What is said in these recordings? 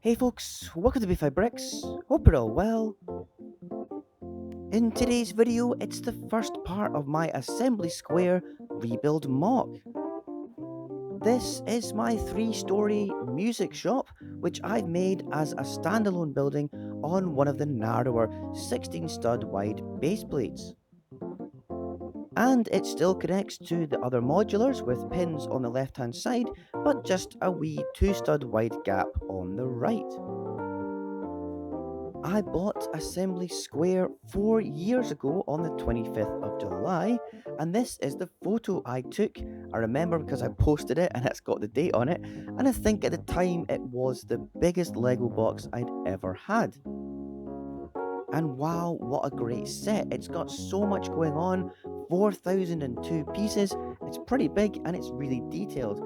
Hey folks, welcome to B5 Bricks. Hope you're all well. In today's video, it's the first part of my Assembly Square rebuild MOC. This is my 3-story music shop, which I've made as a standalone building on one of the narrower 16 stud wide base plates. And it still connects to the other modulars with pins on the left hand side, but just a wee 2 stud wide gap on the right. I bought Assembly Square 4 years ago on the 25th of July, and this is the photo I took. I remember because I posted it and it's got the date on it, and I think at the time it was the biggest Lego box I'd ever had. And wow, what a great set! It's got so much going on, 4,002 pieces, it's pretty big and it's really detailed.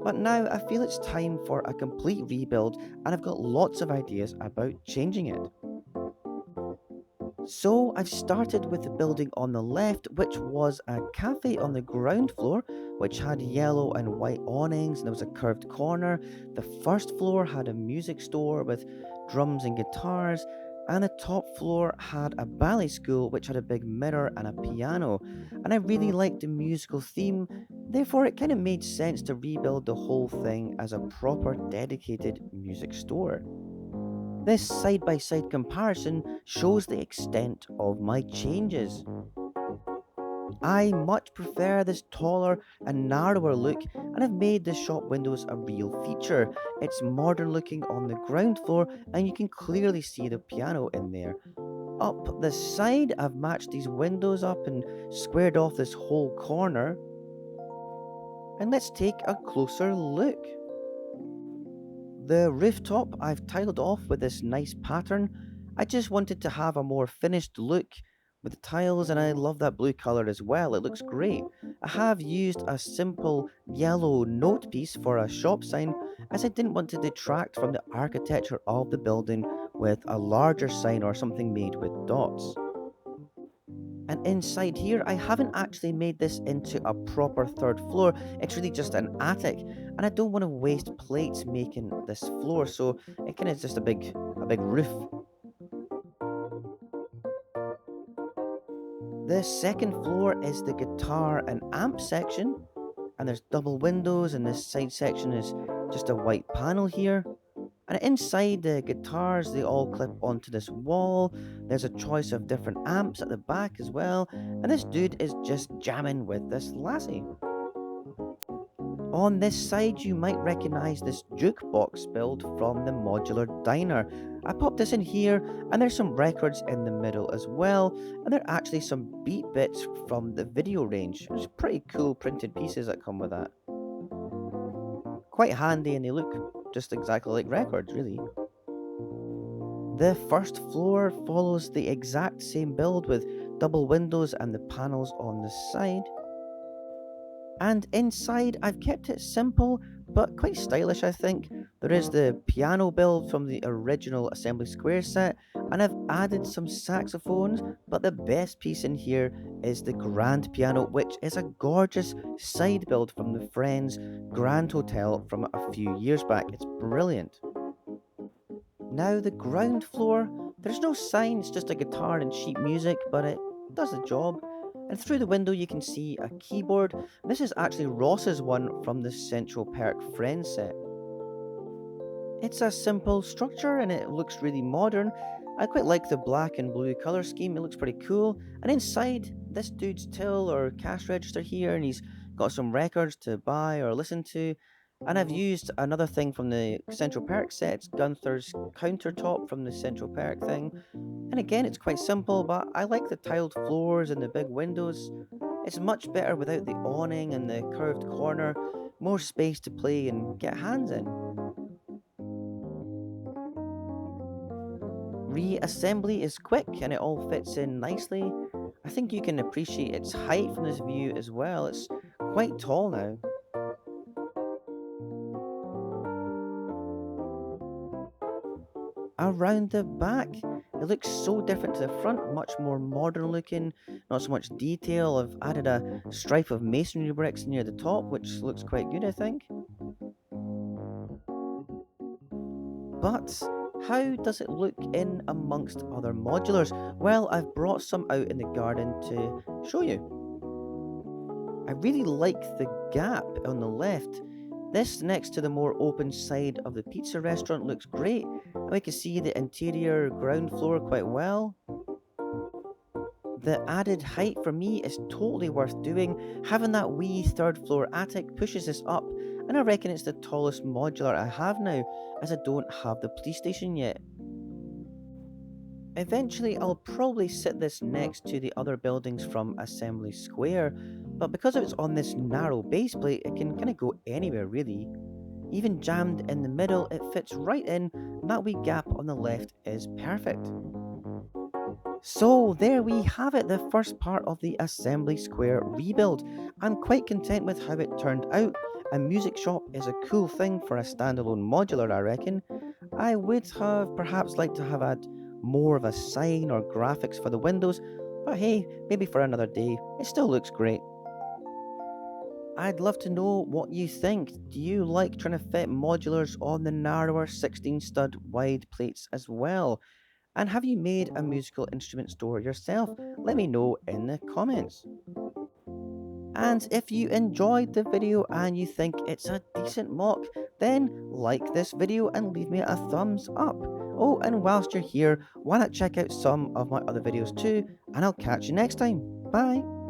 But now I feel it's time for a complete rebuild, and I've got lots of ideas about changing it. So I've started with the building on the left, which was a cafe on the ground floor, which had yellow and white awnings, and there was a curved corner. The first floor had a music store with drums and guitars, and the top floor had a ballet school, which had a big mirror and a piano. And I really liked the musical theme, therefore it kind of made sense to rebuild the whole thing as a proper dedicated music store. This side by side comparison shows the extent of my changes. I much prefer this taller and narrower look, and have made the shop windows a real feature. It's modern looking on the ground floor, and you can clearly see the piano in there. Up the side, I've matched these windows up and squared off this whole corner. And let's take a closer look. The rooftop I've tiled off with this nice pattern. I just wanted to have a more finished look with the tiles, and I love that blue colour as well, it looks great. I have used a simple yellow note piece for a shop sign, as I didn't want to detract from the architecture of the building with a larger sign or something made with dots. And inside here, I haven't actually made this into a proper third floor. It's really just an attic, and I don't want to waste plates making this floor, so it kind of is just a big roof. The second floor is the guitar and amp section, and there's double windows, and this side section is just a white panel here. And inside the guitars, they all clip onto this wall. There's a choice of different amps at the back as well. And this dude is just jamming with this lassie. On this side, you might recognize this jukebox build from the Modular Diner. I popped this in here, and there's some records in the middle as well, and there are actually some beat bits from the video range. There's pretty cool printed pieces that come with that. Quite handy, and they look just exactly like records, really. The first floor follows the exact same build with double windows and the panels on the side. And inside, I've kept it simple but quite stylish, I think. There is the piano build from the original Assembly Square set, and I've added some saxophones, but the best piece in here is the grand piano, which is a gorgeous side build from the Friends Grand Hotel from a few years back. It's brilliant. Now, the ground floor, there's no sign, it's just a guitar and sheet music, but it does the job. And through the window, you can see a keyboard. This is actually Ross's one from the Central Perk Friends set. It's a simple structure and it looks really modern. I quite like the black and blue color scheme, it looks pretty cool. And inside, this dude's till or cash register here, and he's got some records to buy or listen to. And I've used another thing from the Central Perk sets, Gunther's countertop from the Central Perk thing. And again, it's quite simple, but I like the tiled floors and the big windows. It's much better without the awning and the curved corner, more space to play and get hands in. Reassembly is quick and it all fits in nicely. I think you can appreciate its height from this view as well, it's quite tall now. Around the back, it looks so different to the front, much more modern looking, not so much detail. I've added a stripe of masonry bricks near the top, which looks quite good, I think. But how does it look in amongst other modulars? Well, I've brought some out in the garden to show you. I really like the gap on the left. This next to the more open side of the pizza restaurant looks great, and we can see the interior ground floor quite well. The added height for me is totally worth doing. Having that wee third floor attic pushes this up, and I reckon it's the tallest modular I have now, as I don't have the police station yet. Eventually, I'll probably sit this next to the other buildings from Assembly Square, but because it's on this narrow base plate, it can kind of go anywhere really. Even jammed in the middle, it fits right in, and that wee gap on the left is perfect. So there we have it, the first part of the Assembly Square rebuild. I'm quite content with how it turned out. A music shop is a cool thing for a standalone modular, I reckon. I would have perhaps liked to have had more of a sign or graphics for the windows, but hey, maybe for another day. It still looks great. I'd love to know what you think. Do you like trying to fit modulars on the narrower 16 stud wide plates as well? And have you made a musical instrument store yourself? Let me know in the comments. And if you enjoyed the video and you think it's a decent mock, then like this video and leave me a thumbs up. Oh, and whilst you're here, why not check out some of my other videos too, and I'll catch you next time. Bye!